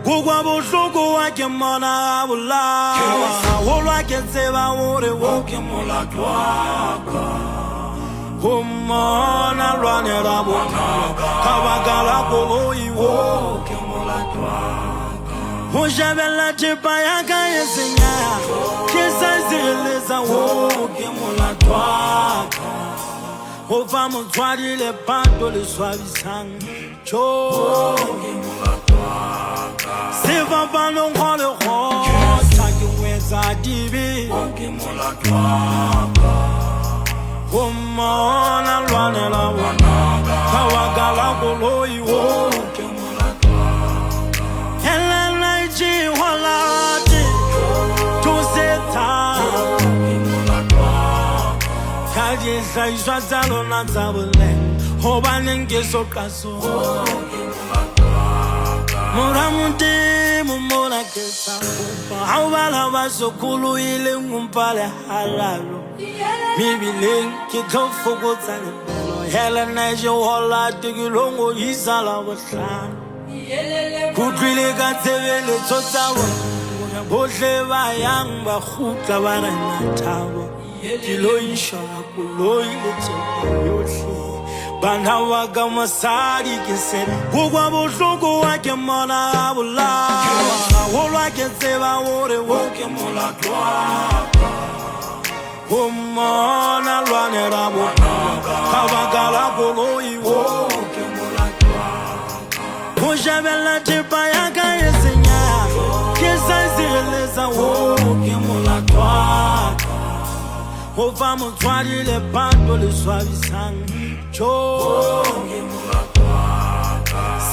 Bugwa bushuku wake mona abula Wolwa ketseba wore woke mola twaka Humana lwane rabo Kawagala koloi woke mola twaka Hujabela tipa yaka yesinya Kisa zileza woke mola twaka Ova mutwadi le pato le suavissang Cho Seva balon kwa le ho Saki weza dibi Humana lwane la wana Kawagala koloi wo Hela naiji walati Tuseta Kaji saiswa zalo na zabule Hoba nenge sokaso Muramuti mumona kesa kupa Hawala waso kulu ile ngumpale halalo Mibile kitofu kutani belo Hela neje wala tigilongo isala waslan Kutwile katevele totawa Boshe bayang bakhuta baranatawa Kilo inshala kulo ile toka yoshi Banhawa kama sari kisera Bugwa bushuku wake mona abula Wolwa ketseba wore woke mola twaka Humana lwane rabo Kawagala koloi woke mola twaka Hujabela tipa yaka yesinya Kisa zileza woke mola twaka Ova mutwadi le pato le suavissang Cho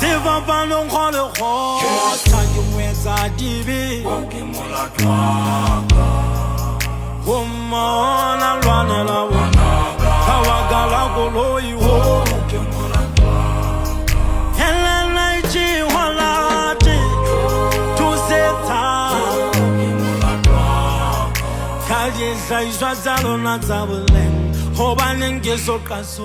Seva balon kwa le ho Saki mweza dibi Humana lwane la wana Kawagala koloi wo Hela naiji walati Tuseta Kaji saiswa zalo na zabuleng Hoba nenge sokaso